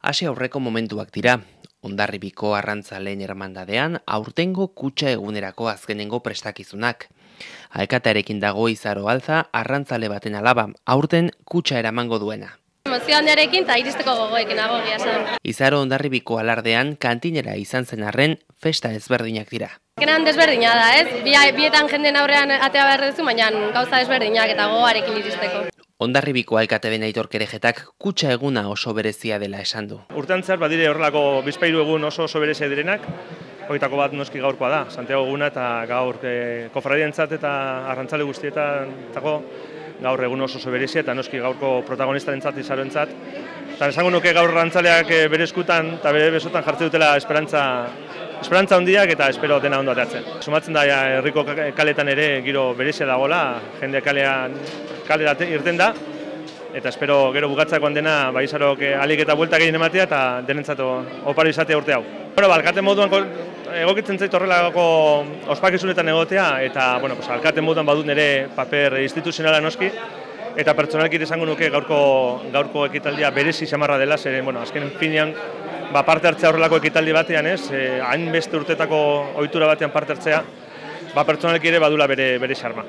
Hasi aurreko momentuak dira. Hondarribiko Arrantzaleen Hermandadean aurtengo kutxa egunerako azkenengo prestakizunak. Alkatearekin dago Izaro Alza, arrantzale baten alaba, aurten kutxa eramango duena. Emozio handiarekin eta iristeko gogoekin nago egia esan. Izaro Hondarribiko alardean kantinera izan zen arren festa ezberdinak dira. Azkenean desberdina da, ez? Bietan jenden aurrean atea behar duzu, baina gauza desberdinak eta gogoarekin iristeko. Hondarribiko alkate den Aitor Kerejetak kutxa eguna oso berezia dela esan du. Urtean zehar badire horrelako bizpahiru egun oso berezia direnak, horietako bat noski gaurkoa da, Santiago eguna eta gaur kofradientzat eta arrantzale guztietantzako gaur egun oso berezia eta noski gaurko protagonistarentzat Izaroentzat. Eta esango nuke gaur arrantzaleak bere eskutan eta bere besotan jartzen dutela esperantza handiak eta espero dena ondo ateatzen. Sumatzen da herriko kaletan ere giro berezia dagoela, jende kalera irten da, eta espero gero bukatzakoan dena Izarok alik eta buelta gehien ematea eta denentzat oparo izatea urte hau. Alkate moduan egokitzen zait horrelako ospakizunetan egotea eta alkate moduan badut nire paper instituzionala noski eta pertsonalki esango nuke gaurko ekitaldia berezi xamarra dela, zeren azken finean parte hartzea horrelako ekitaldi batean, hain beste urtetako ohitura batean parte hartzea, pertsonalki ere badula bere xarma.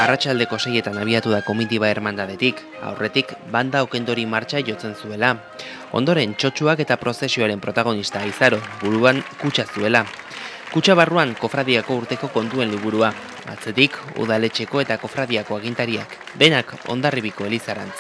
Arratsaldeko 6etan abiatu da komitiba hermandadetik, aurretik banda okendori martxa jotzen zuela. Ondoren txotxuak eta prozesioaren protagonista Izaro, buruan kutxa zuela. Kutxa barruan kofradiako urteko kontuen liburua, atzetik udaletxeko eta kofradiako agintariak, denak Hondarribiko elizarantz.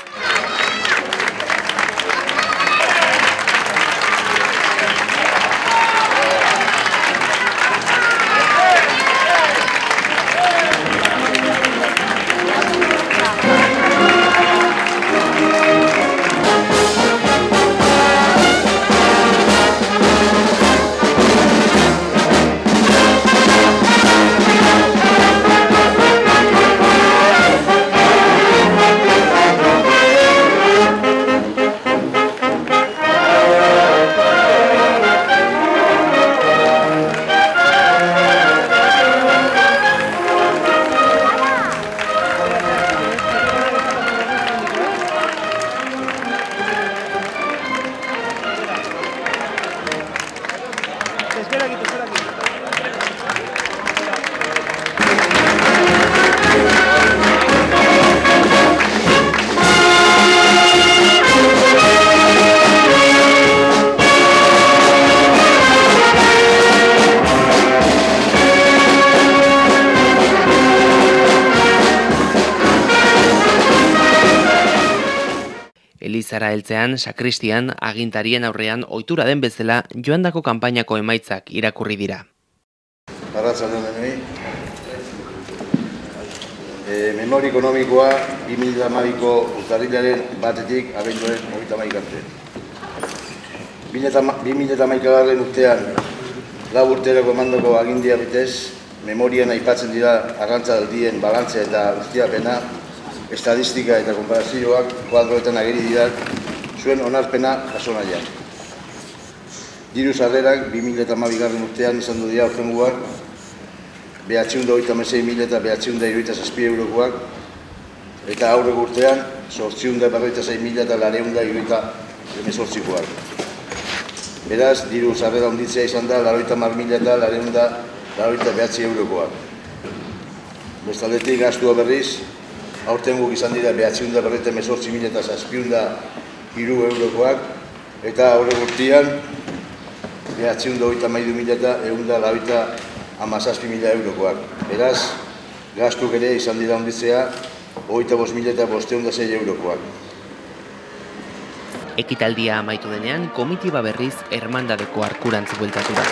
Elizara heltzean, sakristian, agintarien aurrean ohitura den bezala joandako kanpainako emaitzak irakurri dira. Arratsaldeon denoi. Memoria ekonomikoa 2012ko urtarrilaren 1-tik abenduaren 31 arte. 2011 urtean lau urterako emandako agindia bitez, memorian aipatzen dira arrantzaldien balantzea eta ustiapena, estadistika eta konparazioak kuadroetan ageri dira zuen onarpena jaso nahian. Diru sarrerak 2012 urtean izan du dira aurtengoak 926.000 eta 977 eurokoak eta aurreko urtean 846.000 eta 978 Beraz, diru sarrera handitzea izan da 90.000 eta 989 eurokoak. Bestaldetik gastua berriz, aurten guk izan dira 948.000 eta 703 eurokoak eta aurreko urtean 932.000 eta 197.000 eurokoak. Beraz, gastuk ere izan dira handitzea 25.506 eurokoak. Ekitaldia amaitu denean, komitiba berriz Hermandadeko arkurantz bueltatu da.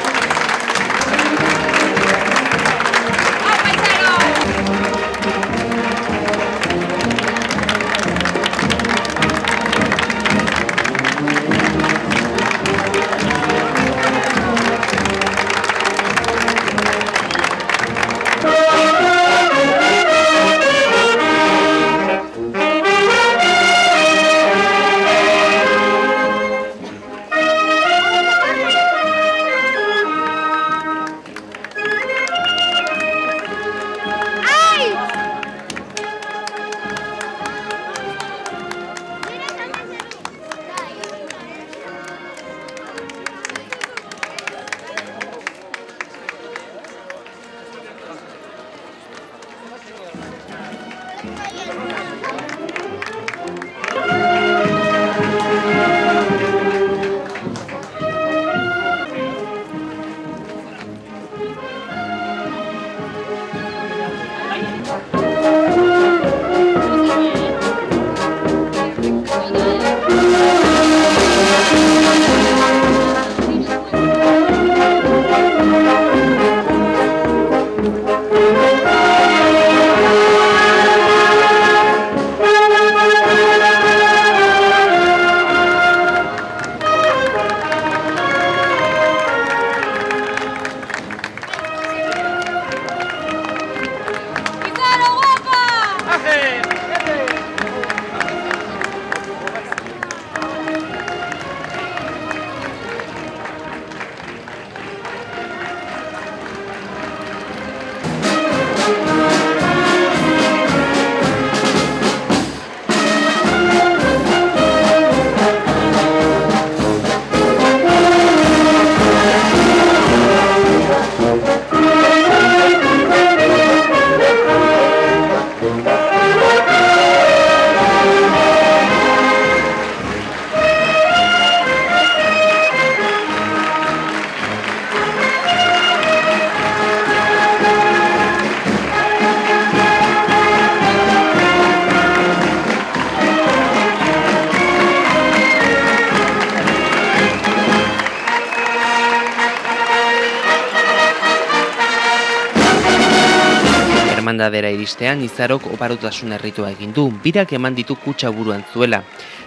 Hermandadera iristean Izarok oparotasun erritua egin du, birak eman ditu kutxa buruan zuela.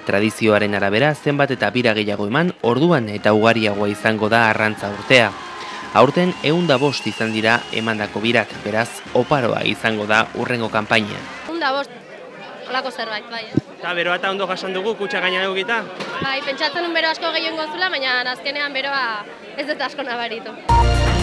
Tradizioaren arabera zenbat eta bira gehiago eman, orduan eta ugariagoa izango da arrantza urtea. Aurten 105 izan dira emandako birak, beraz oparoa izango da urrengo kanpaina. 105, holako zerbait, bai. Eta beroa eta ondo jasan dugu, kutxa gaina dugita? Bai, pentsatzen bero asko gehiago zula, baina azkenean beroa ez dut asko nabaritu.